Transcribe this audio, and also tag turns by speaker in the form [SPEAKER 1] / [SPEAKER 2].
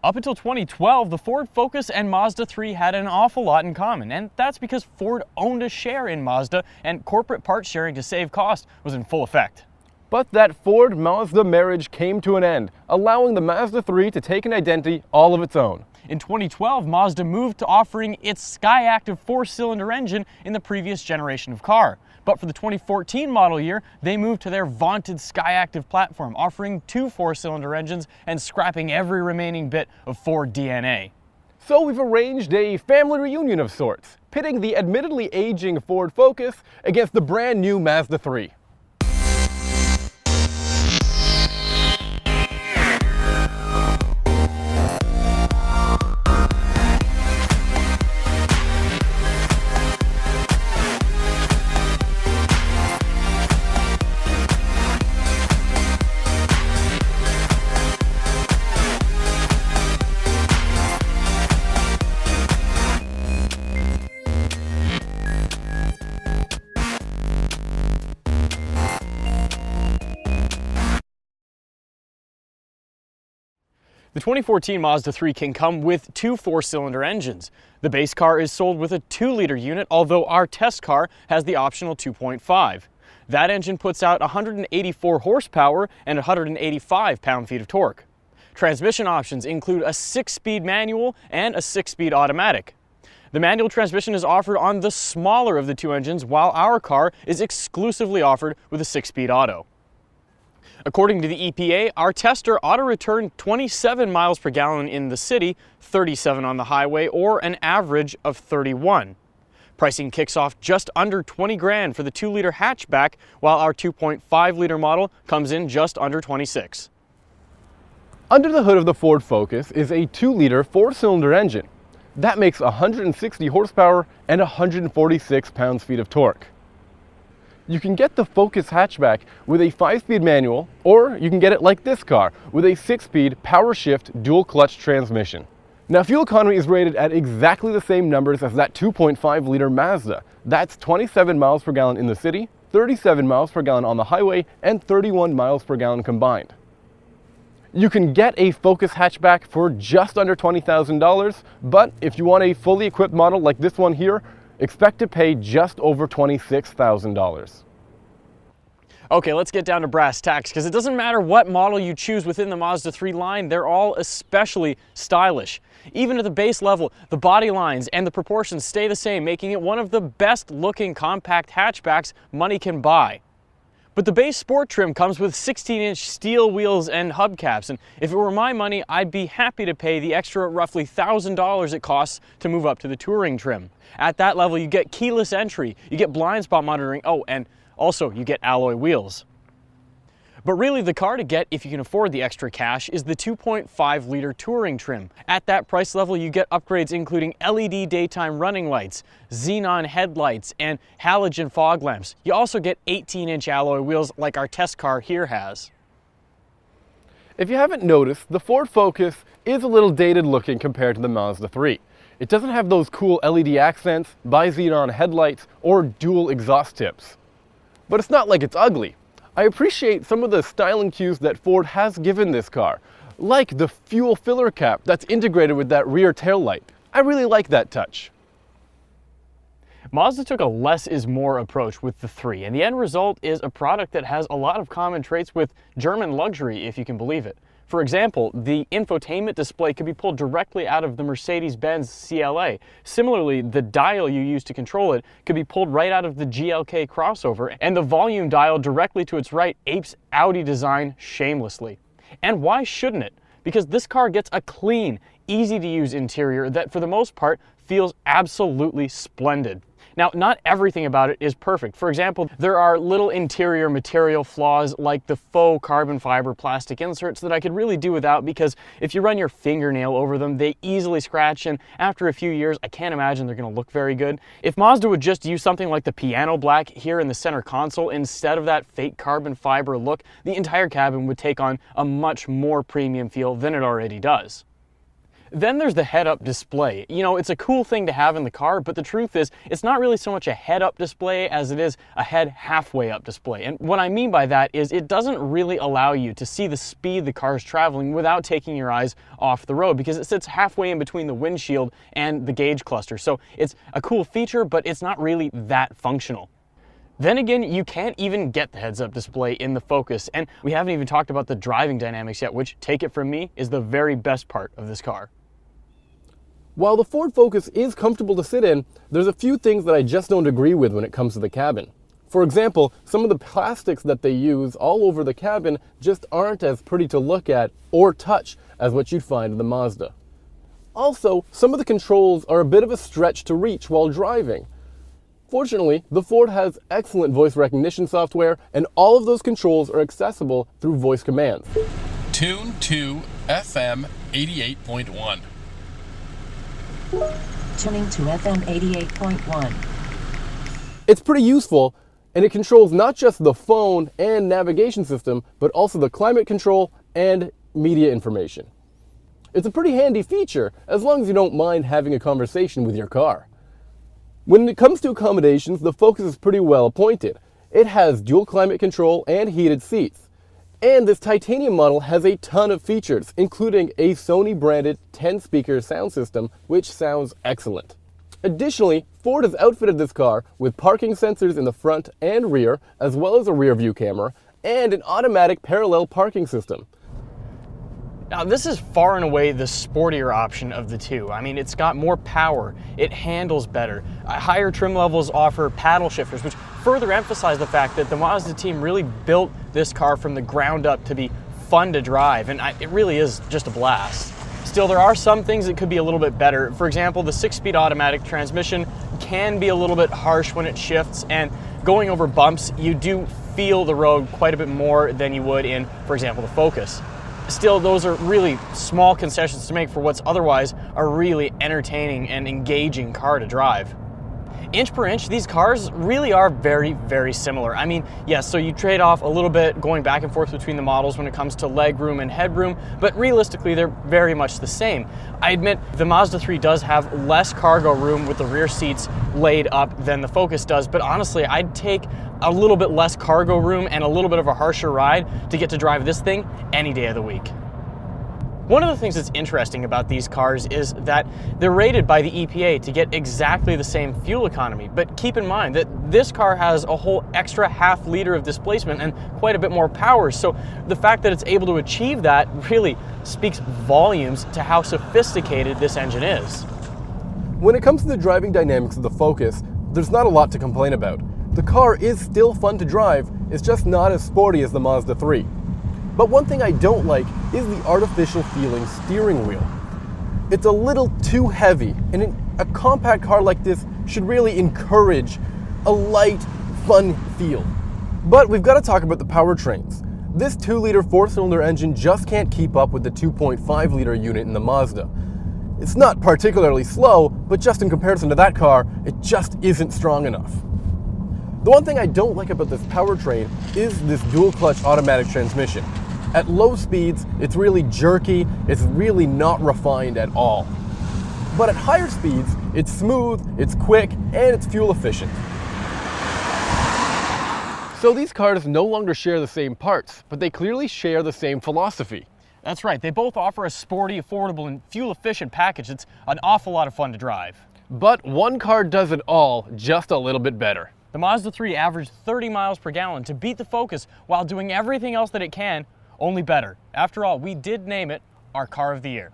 [SPEAKER 1] Up until 2012, the Ford Focus and Mazda 3 had an awful lot in common, and that's because Ford owned a share in Mazda and corporate part sharing to save cost was in full effect.
[SPEAKER 2] But that Ford-Mazda marriage came to an end, allowing the Mazda 3 to take an identity all of its own.
[SPEAKER 1] In 2012, Mazda moved to offering its Skyactiv 4-cylinder engine in the previous generation of car. But for the 2014 model year, they moved to their vaunted Skyactiv platform, offering 2 4-cylinder engines and scrapping every remaining bit of Ford DNA.
[SPEAKER 2] So we've arranged a family reunion of sorts, pitting the admittedly aging Ford Focus against the brand new Mazda 3.
[SPEAKER 1] The 2014 Mazda 3 can come with 2 4-cylinder engines. The base car is sold with a 2-liter unit, although our test car has the optional 2.5. That engine puts out 184 horsepower and 185 pound-feet of torque. Transmission options include a 6-speed manual and a 6-speed automatic. The manual transmission is offered on the smaller of the 2 engines, while our car is exclusively offered with a 6-speed auto. According to the EPA, our tester ought to return 27 miles per gallon in the city, 37 on the highway, or an average of 31. Pricing kicks off just under 20 grand for the 2-liter hatchback, while our 2.5-liter model comes in just under 26.
[SPEAKER 2] Under the hood of the Ford Focus is a 2-liter 4-cylinder engine. That makes 160 horsepower and 146 pounds-feet of torque. You can get the Focus hatchback with a 5-speed manual, or you can get it like this car with a 6-speed power shift dual clutch transmission. Now, fuel economy is rated at exactly the same numbers as that 2.5-liter Mazda. That's 27 miles per gallon in the city, 37 miles per gallon on the highway, and 31 miles per gallon combined. You can get a Focus hatchback for just under $20,000, but if you want a fully equipped model like this one here, expect to pay just over $26,000.
[SPEAKER 1] Okay, let's get down to brass tacks, because it doesn't matter what model you choose within the Mazda 3 line, they're all especially stylish. Even at the base level, the body lines and the proportions stay the same, making it one of the best looking compact hatchbacks money can buy. But the base sport trim comes with 16-inch steel wheels and hubcaps, and if it were my money, I'd be happy to pay the extra roughly $1,000 it costs to move up to the touring trim. At that level, you get keyless entry, you get blind spot monitoring, and also you get alloy wheels. But really, the car to get, if you can afford the extra cash, is the 2.5-liter touring trim. At that price level, you get upgrades including LED daytime running lights, xenon headlights, and halogen fog lamps. You also get 18-inch alloy wheels like our test car here has.
[SPEAKER 2] If you haven't noticed, the Ford Focus is a little dated looking compared to the Mazda 3. It doesn't have those cool LED accents, bi-xenon headlights, or dual exhaust tips. But it's not like it's ugly. I appreciate some of the styling cues that Ford has given this car, like the fuel filler cap that's integrated with that rear taillight. I really like that touch.
[SPEAKER 1] Mazda took a less is more approach with the 3, and the end result is a product that has a lot of common traits with German luxury, if you can believe it. For example, the infotainment display could be pulled directly out of the Mercedes-Benz CLA. Similarly, the dial you use to control it could be pulled right out of the GLK crossover, and the volume dial directly to its right apes Audi design shamelessly. And why shouldn't it? Because this car gets a clean, easy-to-use interior that, for the most part, feels absolutely splendid. Now, not everything about it is perfect. For example, there are little interior material flaws like the faux carbon fiber plastic inserts that I could really do without, because if you run your fingernail over them, they easily scratch, and after a few years, I can't imagine they're going to look very good. If Mazda would just use something like the piano black here in the center console instead of that fake carbon fiber look, the entire cabin would take on a much more premium feel than it already does. Then there's the head-up display. You know, it's a cool thing to have in the car, but the truth is, it's not really so much a head-up display as it is a head halfway up display. And what I mean by that is it doesn't really allow you to see the speed the car is traveling without taking your eyes off the road, because it sits halfway in between the windshield and the gauge cluster. So it's a cool feature, but it's not really that functional. Then again, you can't even get the heads-up display in the Focus, and we haven't even talked about the driving dynamics yet, which, take it from me, is the very best part of this car.
[SPEAKER 2] While the Ford Focus is comfortable to sit in, there's a few things that I just don't agree with when it comes to the cabin. For example, some of the plastics that they use all over the cabin just aren't as pretty to look at or touch as what you'd find in the Mazda. Also, some of the controls are a bit of a stretch to reach while driving. Fortunately, the Ford has excellent voice recognition software, and all of those controls are accessible through voice commands.
[SPEAKER 3] Tune to FM 88.1.
[SPEAKER 4] Tuning to FM 88.1.
[SPEAKER 2] It's pretty useful, and it controls not just the phone and navigation system, but also the climate control and media information. It's a pretty handy feature, as long as you don't mind having a conversation with your car. When it comes to accommodations, the Focus is pretty well appointed. It has dual climate control and heated seats. And this titanium model has a ton of features, including a Sony-branded 10-speaker sound system, which sounds excellent. Additionally, Ford has outfitted this car with parking sensors in the front and rear, as well as a rear-view camera, and an automatic parallel parking system.
[SPEAKER 1] Now, this is far and away the sportier option of the two. I mean, it's got more power, it handles better. Higher trim levels offer paddle shifters, which further emphasize the fact that the Mazda team really built this car from the ground up to be fun to drive, and it really is just a blast. Still, there are some things that could be a little bit better. For example, the 6-speed automatic transmission can be a little bit harsh when it shifts, and going over bumps, you do feel the road quite a bit more than you would in, for example, the Focus. Still, those are really small concessions to make for what's otherwise a really entertaining and engaging car to drive. Inch per inch, these cars really are very, very similar. I mean, yes, so you trade off a little bit going back and forth between the models when it comes to leg room and headroom, but realistically, they're very much the same. I admit the Mazda 3 does have less cargo room with the rear seats laid up than the Focus does, but honestly, I'd take a little bit less cargo room and a little bit of a harsher ride to get to drive this thing any day of the week. One of the things that's interesting about these cars is that they're rated by the EPA to get exactly the same fuel economy, but keep in mind that this car has a whole extra half liter of displacement and quite a bit more power, so the fact that it's able to achieve that really speaks volumes to how sophisticated this engine is.
[SPEAKER 2] When it comes to the driving dynamics of the Focus, there's not a lot to complain about. The car is still fun to drive, it's just not as sporty as the Mazda 3. But one thing I don't like is the artificial feeling steering wheel. It's a little too heavy, and a compact car like this should really encourage a light, fun feel. But we've got to talk about the powertrains. This 2-liter 4-cylinder engine just can't keep up with the 2.5-liter unit in the Mazda. It's not particularly slow, but just in comparison to that car, it just isn't strong enough. The one thing I don't like about this powertrain is this dual-clutch automatic transmission. At low speeds, it's really jerky, it's really not refined at all. But at higher speeds, it's smooth, it's quick, and it's fuel efficient. So these cars no longer share the same parts, but they clearly share the same philosophy.
[SPEAKER 1] That's right, they both offer a sporty, affordable, and fuel-efficient package that's an awful lot of fun to drive.
[SPEAKER 2] But one car does it all just a little bit better.
[SPEAKER 1] The Mazda 3 averaged 30 miles per gallon to beat the Focus while doing everything else that it can, only better. After all, we did name it our Car of the Year.